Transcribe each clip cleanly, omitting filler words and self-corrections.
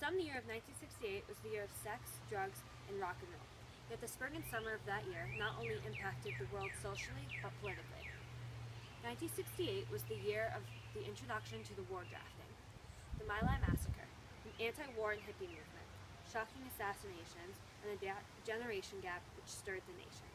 some, the year of 1968 was the year of sex, drugs, and rock and roll. Yet the spring and summer of that year not only impacted the world socially, but politically. 1968 was the year of the introduction to the war drafting, the My Lai massacre, an anti-war and hippie movement, shocking assassinations, and a generation gap which stirred the nation.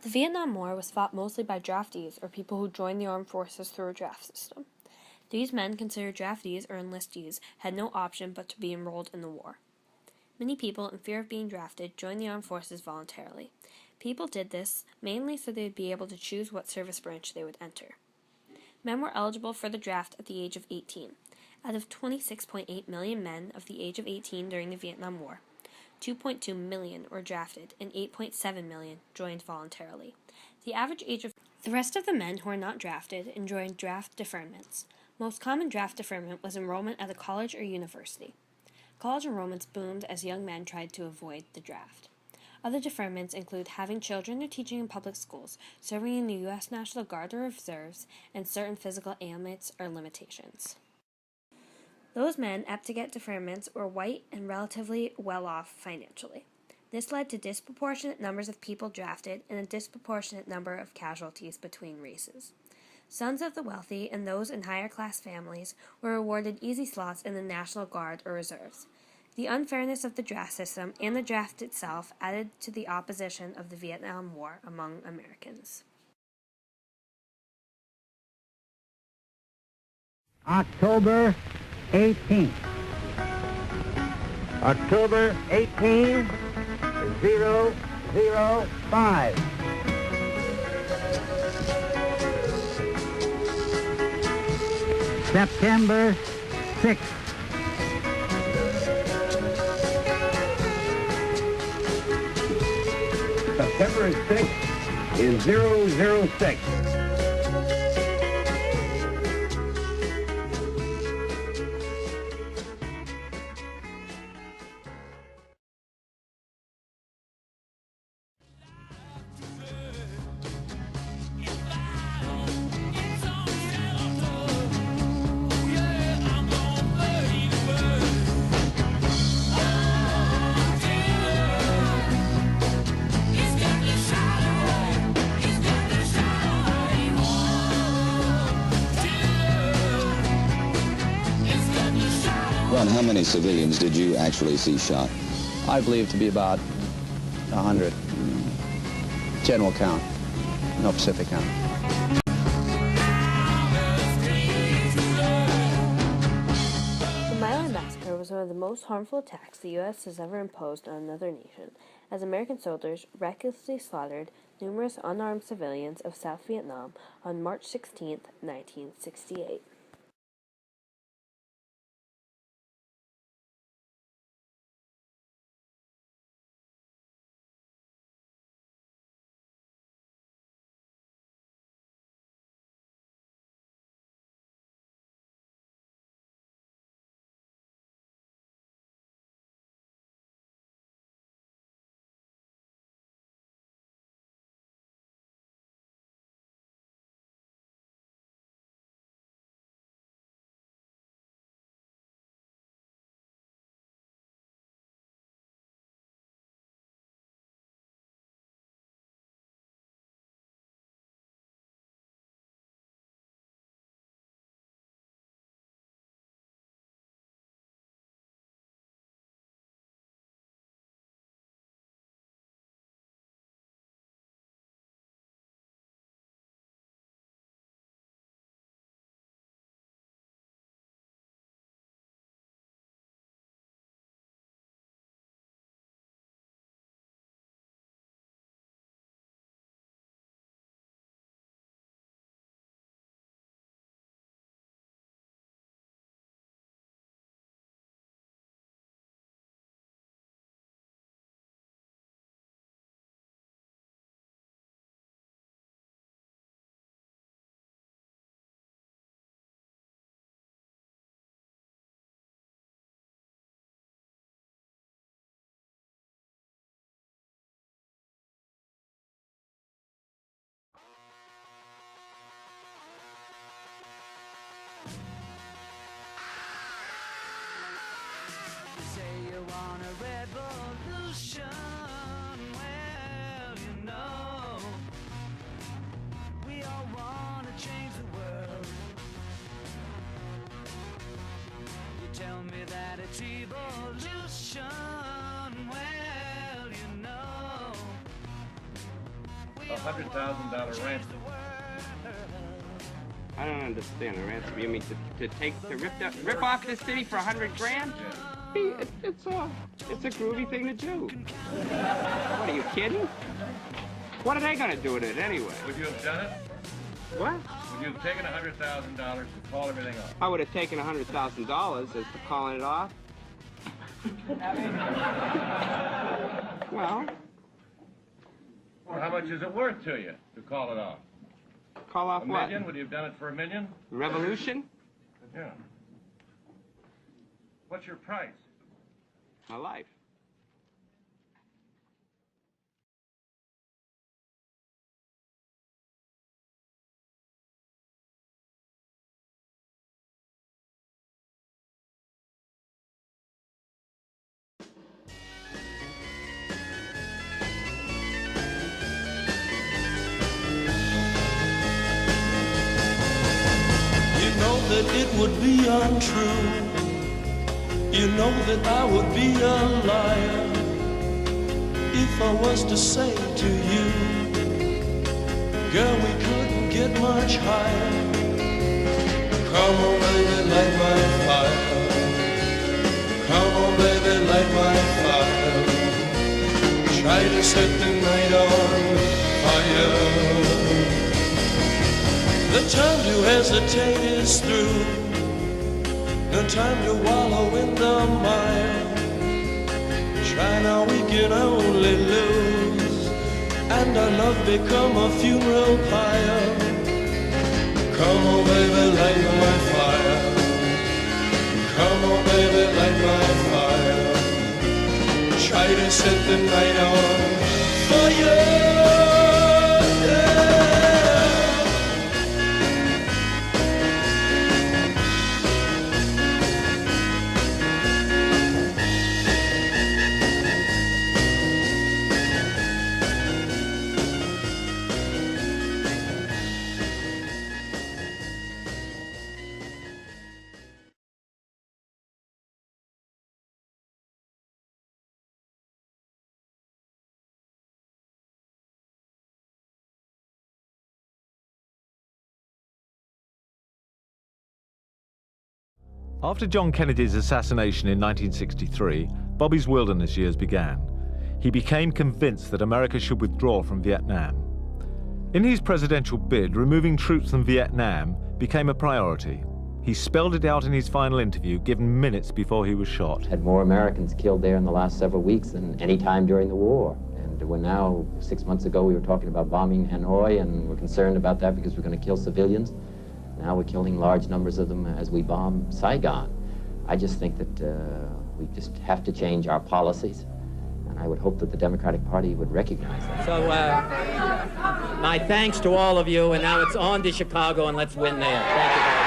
The Vietnam War was fought mostly by draftees, or people who joined the armed forces through a draft system. These men, considered draftees or enlistees, had no option but to be enrolled in the war. Many people, in fear of being drafted, joined the armed forces voluntarily. People did this mainly so they would be able to choose what service branch they would enter. Men were eligible for the draft at the age of 18. Out of 26.8 million men of the age of 18 during the Vietnam War, 2.2 million were drafted and 8.7 million joined voluntarily. The rest of the men who were not drafted enjoyed draft deferments. Most common draft deferment was enrollment at a college or university. College enrollments boomed as young men tried to avoid the draft. Other deferments include having children or teaching in public schools, serving in the U.S. National Guard or Reserves, and certain physical ailments or limitations. Those men apt to get deferments were white and relatively well-off financially. This led to disproportionate numbers of people drafted and a disproportionate number of casualties between races. Sons of the wealthy and those in higher-class families were awarded easy slots in the National Guard or Reserves. The unfairness of the draft system and the draft itself added to the opposition of the Vietnam War among Americans. October 18th. October 18, 005. September 6th. September 6th is 006. Ron, how many civilians did you actually see shot? I believe to be about 100. General count, no specific count. The My Lai massacre was one of the most harmful attacks the U.S. has ever imposed on another nation, as American soldiers recklessly slaughtered numerous unarmed civilians of South Vietnam on March 16, 1968. a revolution. Well, you know, we all want to change the world. You tell me that it's evolution. Well, you know, we all want $100,000 to change ransom. the world. I don't understand the ransom. You mean to rip off this city for $100 grand? See, it's a groovy thing to do. What, are you kidding? What are they gonna do with it anyway? Would you have done it? What? Would you have taken $100,000 to call everything off? I would have taken $100,000 as to calling it off. Well, How much is it worth to you to call it off? call off A what? million? Would you have done it for $1 million? Revolution? Yeah. What's your price? My life. You know that it would be untrue. You know that I would be a liar if I was to say to you, girl, we couldn't get much higher. Come on, baby, light my fire. Come on, baby, light my fire. Try to set the night on fire. The time to hesitate is through. No time to wallow in the mire. Try now, we can only lose, and our love become a funeral pyre. Come on, baby, light my fire. Come on, baby, light my fire. Try to set the night on fire. After John Kennedy's assassination in 1963, Bobby's wilderness years began. He became convinced that America should withdraw from Vietnam. In his presidential bid, removing troops from Vietnam became a priority. He spelled it out in his final interview, given minutes before he was shot. Had more Americans killed there in the last several weeks than any time during the war. And we're now, 6 months ago, we were talking about bombing Hanoi, and we're concerned about that because we're going to kill civilians. Now we're killing large numbers of them as we bomb Saigon. I just think that we just have to change our policies, and I would hope that the Democratic Party would recognize that. So, my thanks to all of you, and now it's on to Chicago, and let's win there. Thank you very much.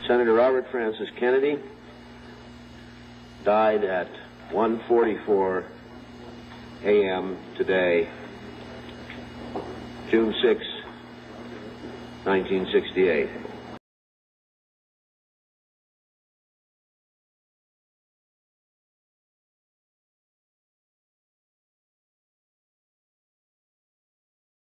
Senator Robert Francis Kennedy died at 1:44 a.m. today, June 6, 1968.